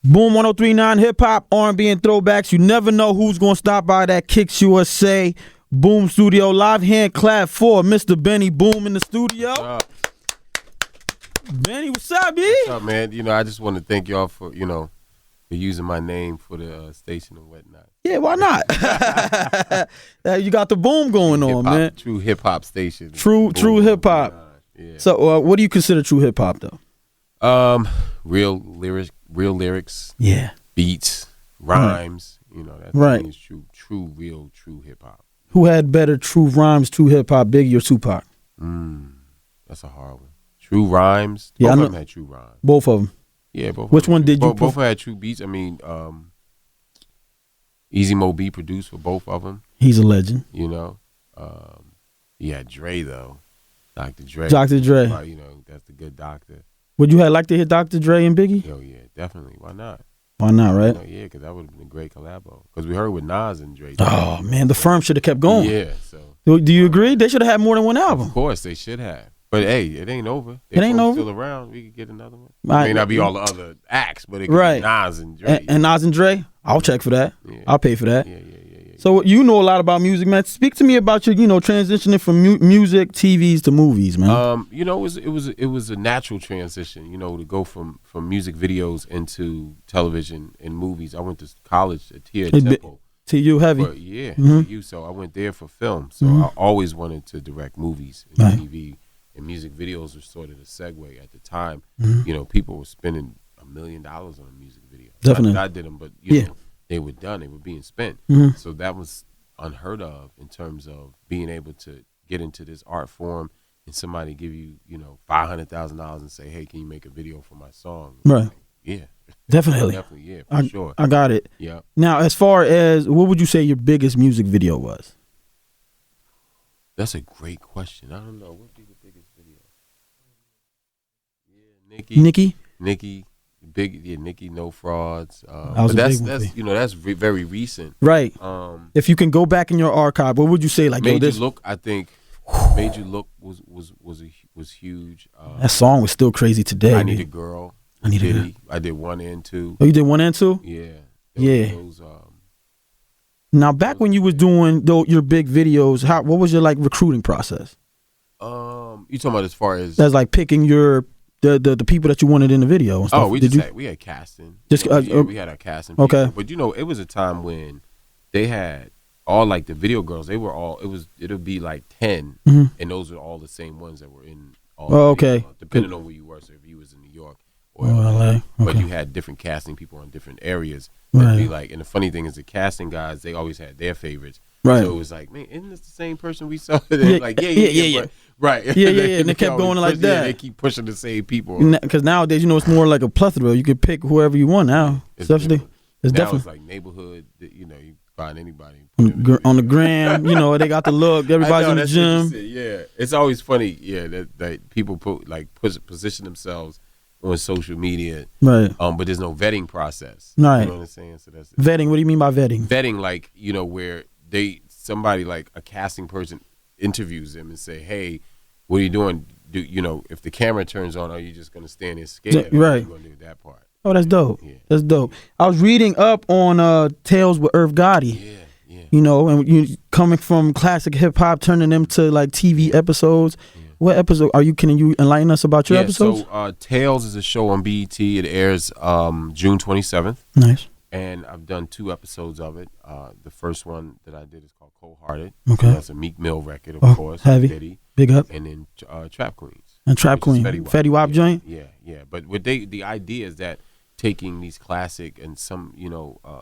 Boom 103.9 hip hop, R&B, and throwbacks. You never know who's gonna stop by that Kicks USA Boom Studio. Live hand clap for Mr. Benny Boom in the studio. What's up? Benny, what's up, B? What's up, man? I just want to thank y'all for using my name for the station and whatnot. Yeah, why not? You got the boom going on, man. True hip hop station. True hip hop. Yeah. So, what do you consider true hip hop, though? Real lyrics. Yeah. Beats, rhymes. That right. Is true hip hop. Who had better true rhymes, true hip hop, Biggie or Tupac? That's a hard one. True rhymes. Yeah, both of them had true rhymes. Both of them. Yeah, both. Which one did you? Both had true beats. I mean, Easy Mo B produced for both of them. He's a legend. He had Dre though, Dr. Dre. Dr. Dre. That's the good doctor. Would you have liked to hear Dr. Dre and Biggie? Oh yeah, definitely. Why not? Why not, right? Yeah, because that would have been a great collabo. Because we heard with Nas and Dre. Oh man, the firm should have kept going. Yeah. So. Do you agree? They should have had more than one album. Of course, they should have. But hey, it ain't over. It ain't over. Still around. We could get another one. It may not be all the other acts, but it could be Nas and Dre. And Nas and Dre, I'll check for that. Yeah. I'll pay for that. Yeah. So you know a lot about music, man. Speak to me about your, transitioning from music, TVs to movies, man. It was a natural transition, to go from music videos into television and movies. I went to college at Temple. TU heavy. TU. So I went there for film. So I always wanted to direct movies and TV. And music videos were sort of the segue at the time. People were spending $1 million on a music video. Definitely. I did them, but they were done. They were being spent. So that was unheard of in terms of being able to get into this art form and somebody give you, $500,000 and say, hey, can you make a video for my song? Right. Like, yeah. Definitely. Yeah, for sure. I got it. Yeah. Now, as far as, what would you say your biggest music video was? That's a great question. I don't know. What would be the biggest video? Yeah, Nicki. Nicki, No Frauds. But that's very recent. Right. If you can go back in your archive, what would you say? Like Made You Look, I think. Made You Look was huge. That song was still crazy today. I Need a Girl. I did 1 and 2. Oh, you did 1 and 2? Yeah. Now, back when you was doing your big videos, what was your recruiting process? You talking about as far as that's like picking the people that you wanted in the video and stuff. Oh, we had casting. We had our casting people. Okay. But it was a time when they had all the video girls. They were all it'll be 10, and those were all the same ones that were in all. Oh, okay. Depending on where you were, so if you was in New York or LA, okay. But you had different casting people in different areas. Right. And the funny thing is, the casting guys, they always had their favorites. Right. So it was man, isn't this the same person we saw? Yeah. But, right. Yeah. And they kept going like that. They keep pushing the same people. Because nowadays, it's more like a plethora. You can pick whoever you want now. It's definitely. It's like neighborhood. You find anybody on the gram. They got the look. Everybody's in the gym. Yeah, it's always funny. Yeah, that people position themselves on social media, right? But there's no vetting process, right? You know what I'm saying? So that's vetting. What do you mean by vetting? Vetting, where somebody like a casting person interviews them and say, "Hey, what are you doing? If the camera turns on, are you just gonna stand and scared? Right? You're gonna do that part." Oh, that's dope. Yeah. That's dope. I was reading up on Tales with Irv Gotti. Yeah. And you coming from classic hip hop, turning them to TV episodes. Yeah. What episode are you? Can you enlighten us about your episodes? So Tales is a show on BET. It airs June 27th. Nice. And I've done 2 episodes of it. The first one that I did is called Cold Hearted. Okay. So that's a Meek Mill record, of course. Heavy. Diddy. Big up. And then Trap Queens. And Trap Queen. Fetty Wap joint? Yeah. But the idea is that taking these classic and some,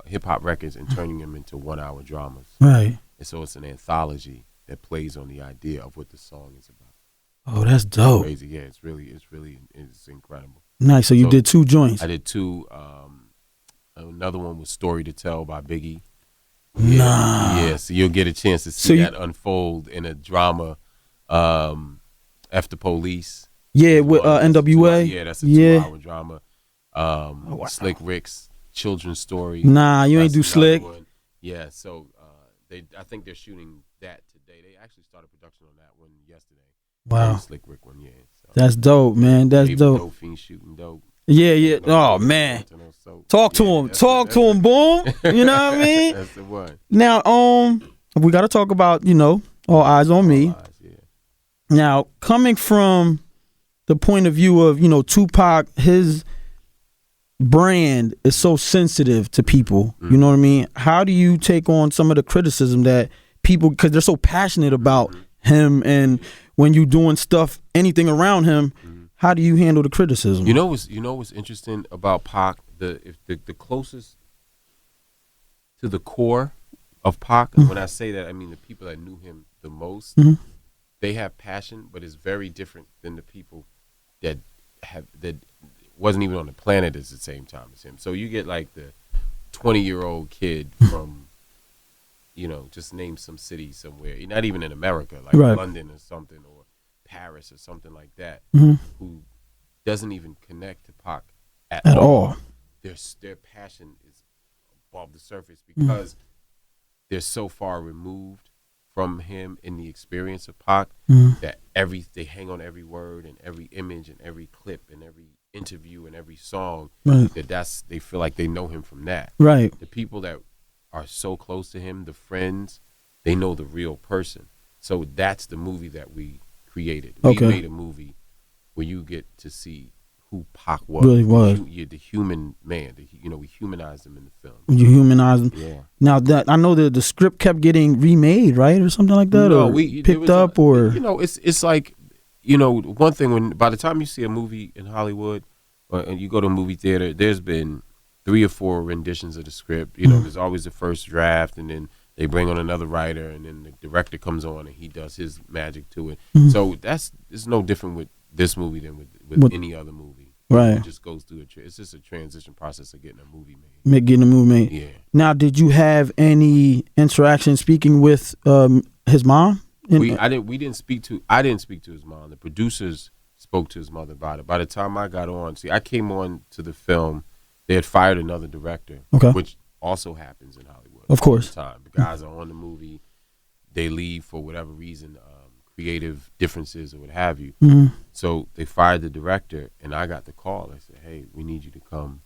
hip-hop records and turning them into 1-hour dramas. Right. And so it's an anthology that plays on the idea of what the song is about. Oh, that's dope. Crazy. Yeah, it's incredible. Nice. So you did 2 joints. I did 2. Another one was Story to Tell by Biggie. Nah. Yeah, so you'll get a chance to see that unfold in a drama. After Police. Yeah, with NWA. Yeah, that's a 2-hour drama. Wow. Slick Rick's children's story. Nah, you ain't do Slick. One. Yeah, so I think they're shooting that today. They actually started production on that one yesterday. Wow. Slick Rick one, yeah. So that's dope, man. That's dope. Fiend shooting dope. Yeah. Oh man, talk to him. Talk to him. Boom. You know what I mean? That's the one. Now, we got to talk about All Eyes on Me. All Eyes, yeah. Now, coming from the point of view of Tupac, his brand is so sensitive to people. You know what I mean? How do you take on some of the criticism that people, because they're so passionate about him, and when you doing stuff, anything around him, how do you handle the criticism? You know what's interesting about Pac? The closest to the core of Pac. When I say that, I mean the people that knew him the most. They have passion, but it's very different than the people that wasn't even on the planet at the same time as him. So you get like the 20-year-old kid from, just name some city somewhere, not even in America, like London or something, or Paris or something like that, who doesn't even connect to Pac at all. Their passion is above the surface because they're so far removed from him in the experience of Pac that they hang on every word and every image and every clip and every interview and every song. They feel like they know him from that. Right. The people that are so close to him, the friends, they know the real person. So that's the movie that we created. We made a movie where you get to see who Pac was. Really was. The human man. We humanized him in the film. You humanized him. Yeah. Now that I know the script kept getting remade, right, or something like that, or picked up, or it's like, one thing by the time you see a movie in Hollywood, and you go to a movie theater, there's been 3 or 4 renditions of the script. There's always the first draft, and then they bring on another writer, and then the director comes on and he does his magic to it. So it's no different with this movie than with any other movie. Right. It just goes through it's just a transition process of getting a movie made. Getting a movie made. Yeah. Now, did you have any interaction speaking with his mom? I didn't speak to his mom. The producers spoke to his mother about it. By the time I got on, I came on to the film, they had fired another director, which also happens in Hollywood. Of course. All the time. The guys are on the movie, they leave for whatever reason, creative differences or what have you. So they fired the director, and I got the call. I said, "Hey, we need you to come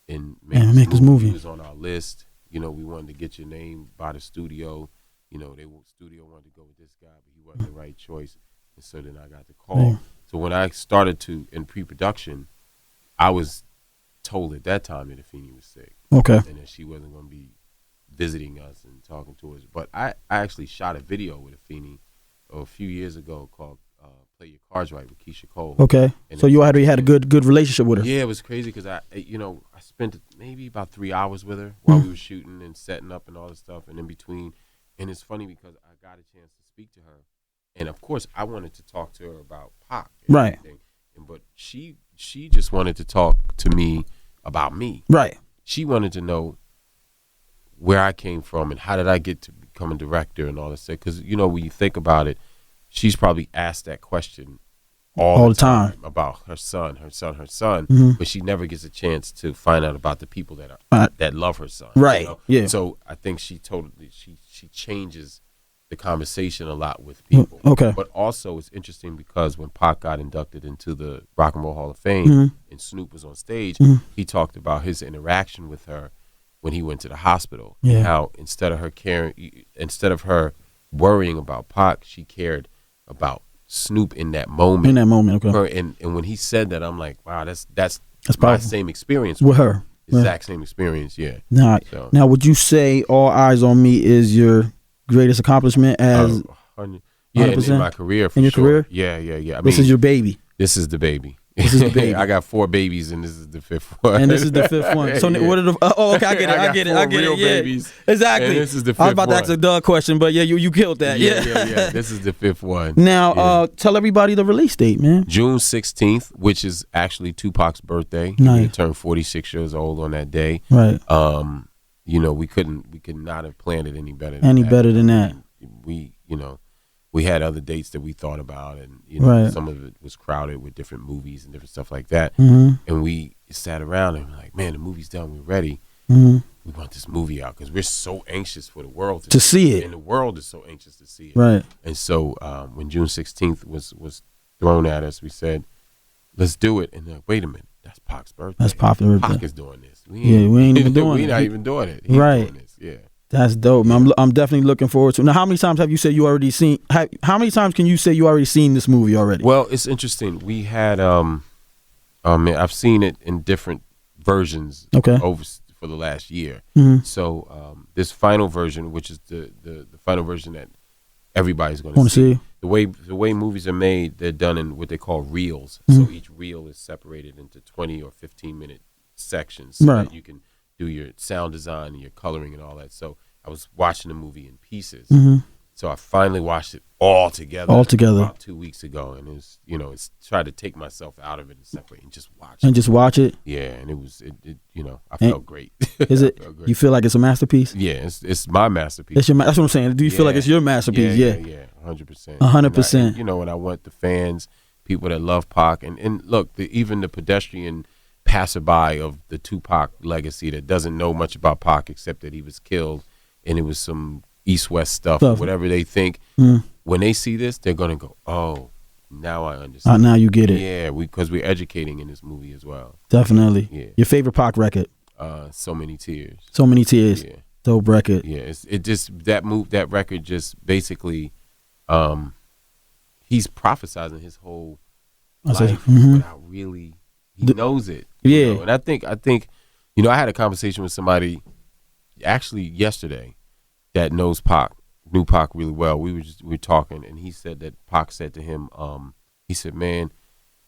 and make this movie." He was on our list. We wanted to get your name by the studio. Studio wanted to go with this guy, but he wasn't the right choice. And so then I got the call. So when I started in pre-production, I was told at that time that Afeni was sick. Okay. And that she wasn't going to be visiting us and talking to us. But I actually shot a video with Afeni a few years ago called Play Your Cards Right with Keisha Cole. Okay. And so you already had a good relationship with her. Yeah, it was crazy because I spent maybe about 3 hours with her while we were shooting and setting up and all this stuff, and in between. And it's funny because I got a chance to speak to her, and of course I wanted to talk to her about Pac and everything. But she just wanted to talk to me about me. Right. She wanted to know where I came from and how did I get to become a director and all this stuff. Because when you think about it, she's probably asked that question all the time about her son. But she never gets a chance to find out about the people that love her son. Right. Yeah. So I think she changes the conversation a lot with people. Okay. But also it's interesting because when Pac got inducted into the Rock and Roll Hall of Fame and Snoop was on stage, he talked about his interaction with her when he went to the hospital. Yeah. How instead of her worrying about Pac, she cared about Snoop in that moment. Okay. And when he said that, I'm like, wow, that's my same experience with her. Exact same experience. Yeah. Now, would you say All Eyes on Me is your greatest accomplishment as? In my career. For sure. Yeah. I mean, this is your baby. This is the baby. This is the baby. I got 4 babies, and this is the 5th one. And this is the 5th one. So what are the? Oh, okay, I get it. Yeah, babies, exactly. And this is the 5th one. I was about to ask a Doug question, but yeah, you killed that. Yeah. This is the 5th one. Now, tell everybody the release date, man. June 16th, which is actually Tupac's birthday. Nice. He turned 46 years old on that day. Right. We could not have planned it any better. Better than that. We had other dates that we thought about, and some of it was crowded with different movies and different stuff like that. And we sat around and we're like, man, the movie's done, we're ready. We want this movie out because we're so anxious for the world to see it, and the world is so anxious to see it. Right. And so when June 16th was thrown at us, we said, let's do it. And wait a minute, That's Pac's birthday. That's Pac's birthday. Pac is doing this. We ain't even doing it. We're not even doing it. He's right. doing this. Yeah. That's dope, man. I'm definitely looking forward to it. Now, how many times have you said you already seen? How many times can you say you already seen this movie already? Well, it's interesting. We had I've seen it in different versions over for the last year. Mm-hmm. So this final version, which is the final version that everybody's going to see. The way movies are made, they're done in what they call reels. Mm-hmm. So each reel is separated into 20 or 15-minute sections so that you can do your sound design and your coloring and all that. So I was watching the movie in pieces. Mm-hmm. So I finally watched it all together about 2 weeks ago, and it's tried to take myself out of it and separate and just watch it. And just watch it? Yeah, and I felt great. Is it? You feel like it's a masterpiece? Yeah, it's my masterpiece. That's what I'm saying. Do you feel like it's your masterpiece? Yeah, 100%. 100%. And I want the fans, people that love Pac, and look, even the pedestrian passerby of the Tupac legacy that doesn't know much about Pac except that he was killed and it was some East-West stuff. Whatever they think. When they see this, they're going to go, oh, now I understand. Now you get it. Yeah, because we're educating in this movie as well. Definitely. Yeah. Your favorite Pac record? So Many Tears. So Many Tears. Yeah. Dope record. Yeah, that record just basically, he's prophesizing his whole life without really, he knows it. Yeah. And I think, I had a conversation with somebody actually yesterday that knew Pac really well. We were talking, and he said that Pac said to him, he said, man,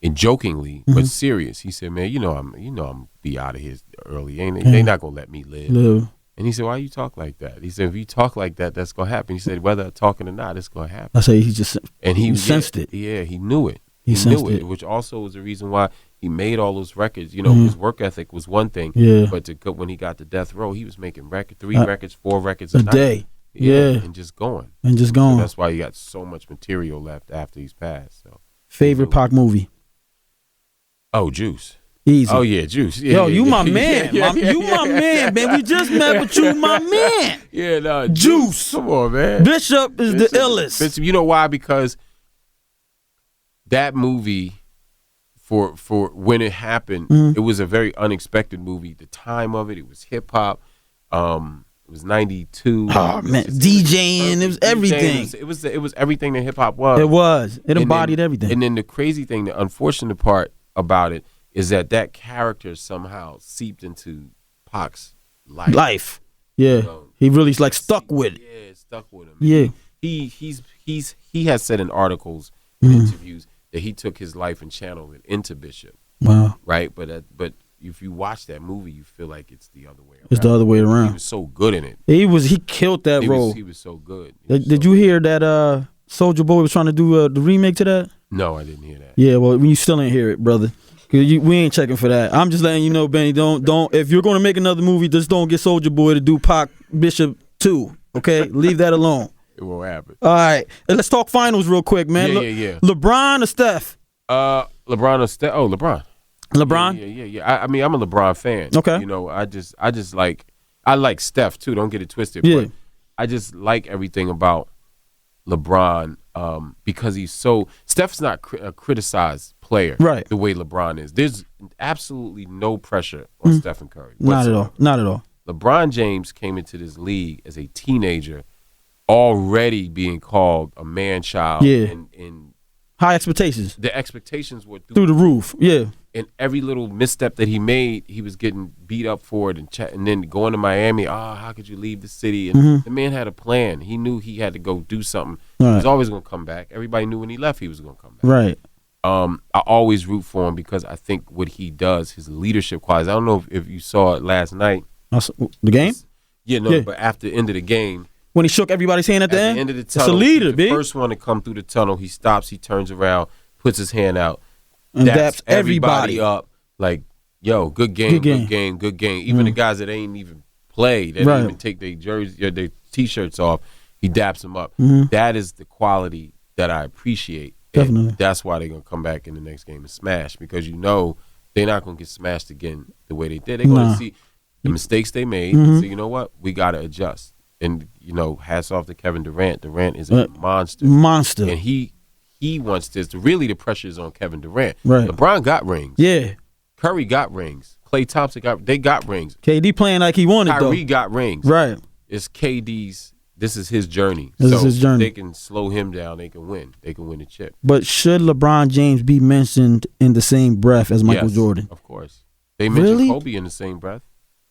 and jokingly but serious, he said, man, I'm be out of here early. They not gonna let me live. And he said, why you talk like that? He said, if you talk like that, that's gonna happen. He said, whether I'm talking or not, it's gonna happen. I say he just sensed it. Yeah, he knew it. He sensed it, which also was the reason why he made all those records. His work ethic was one thing. Yeah. But when he got to death row, he was making 3 records, 4 records a night. Day. Yeah. And just going. So that's why he got so much material left after he's passed. So favorite Pac movie? Oh, Juice. Easy. Oh yeah, Juice. Yeah, Yo, you my man. You my man, man. We just met, but you my man. Yeah, no. Juice. Come on, man. Bishop is the illest. Bishop, you know why? Because that movie, for when it happened, it was a very unexpected movie. The time of it was hip hop. It was 92. Oh man, DJing, it was everything. It was everything that hip hop was. It was. It embodied everything. And then the crazy thing, the unfortunate part about it is that character somehow seeped into Pac's life. Yeah. He really stuck with it. Yeah, stuck with him. Yeah. He has said in articles and interviews that he took his life and channeled it into Bishop. Wow. Right? But if you watch that movie, you feel like it's the other way around. It's the other way around. He was so good in it. He killed that role. He was so good. Did you hear that Soulja Boy was trying to do the remake to that? No, I didn't hear that. Yeah, well, you still ain't hear it, brother. We ain't checking for that. I'm just letting you know, Benny. Don't. If you're going to make another movie, just don't get Soulja Boy to do Pac Bishop 2. Okay, leave that alone. It won't happen. All right, and let's talk finals real quick, man. Yeah. LeBron or Steph? LeBron or Steph? Oh, LeBron. LeBron? Yeah. I mean, I'm a LeBron fan. Okay. I like Steph too. Don't get it twisted. Yeah. But I just like everything about LeBron because Steph's not a criticized player, right? The way LeBron is. There's absolutely no pressure on Stephen Curry. Not at all. Not at all. LeBron James came into this league as a teenager, already being called a man-child. Yeah. And high expectations. The expectations were through the roof. Yeah. And every little misstep that he made, he was getting beat up for it. And then going to Miami, how could you leave the city? And the man had a plan. He knew he had to go do something. Right. He was always going to come back. Everybody knew when he left he was going to come back. Right. I always root for him because I think what he does, his leadership qualities. I don't know if you saw it last night. The game? But after the end of the game. When he shook everybody's hand at the end? At the end of the tunnel. It's a leader, the first one to come through the tunnel, he stops, he turns around, puts his hand out. And daps everybody up like, yo, good game. Even the guys that ain't even play, that didn't even take their jersey or their T-shirts off, he daps them up. That is the quality that I appreciate. Definitely. And that's why they're going to come back in the next game and smash, because they're not going to get smashed again the way they did. They're going to see the mistakes they made and say, you know what, we got to adjust. And, hats off to Kevin Durant. Durant is a monster. And he wants this. Really, the pressure is on Kevin Durant. Right. LeBron got rings. Yeah. Curry got rings. Klay Thompson got rings. KD playing like he wanted though. Kyrie got rings. Right. It's KD's. This is his journey. This is his journey. If they can slow him down, they can win. They can win the chip. But should LeBron James be mentioned in the same breath as Michael Jordan? Of course. They mentioned Kobe in the same breath.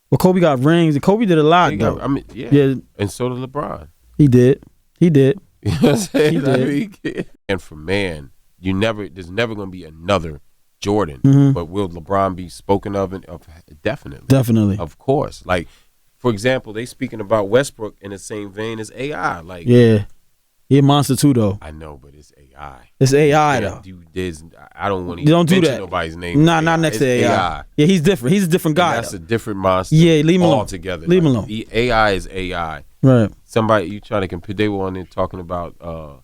Well, Kobe got rings, and Kobe did a lot though. Yeah. And so did LeBron. He did. You know what I'm saying? He did. And for man, there's never going to be another Jordan. Mm-hmm. But will LeBron be spoken of? Definitely. Definitely. Of course. Like, for example, they speaking about Westbrook in the same vein as AI. Like, yeah, he a monster too though. I know, but it's AI. It's AI though. I don't want to don't do mention that. Nobody's name. Not next to AI. Yeah, he's different. He's a different guy. And that's a different monster. Yeah, leave him alone. Altogether. Leave him alone. AI is AI. Right. Somebody you trying to compare? They were on there talking about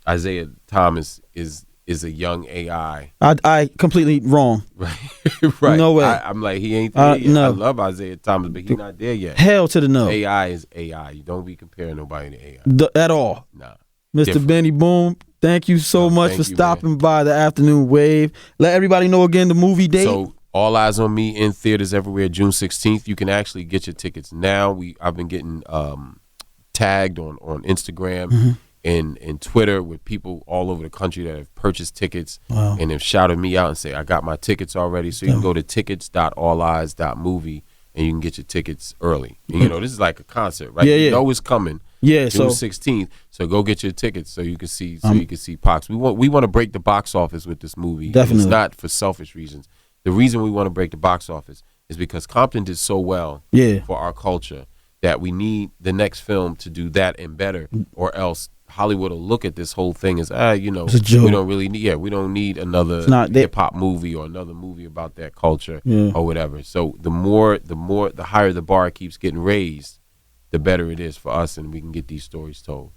Isaiah Thomas is a young AI. I completely wrong. Right. No way. I'm like, he ain't there yet. No. I love Isaiah Thomas, but he's not there yet. Hell to the no. AI is AI. You don't be comparing nobody to AI. At all. Nah. Mr. Different. Benny Boom, thank you so much for stopping by the Afternoon Wave. Let everybody know again the movie date. So All Eyes on Me in theaters everywhere June 16th. You can actually get your tickets now. I've been getting tagged on Instagram and Twitter with people all over the country that have purchased tickets and have shouted me out and say, I got my tickets already. So you can go to tickets.alleyes.movie and you can get your tickets early. And, you know, this is like a concert, right? You know it's coming. Yeah, June 16th. So go get your tickets so you can see Pox. We want to break the box office with this movie. Definitely. It's not for selfish reasons. The reason we want to break the box office is because Compton did so well for our culture that we need the next film to do that and better, or else Hollywood will look at this whole thing as, we don't really need, we don't need another hip hop movie or another movie about that culture or whatever. So the higher the bar keeps getting raised, the better it is for us, and we can get these stories told.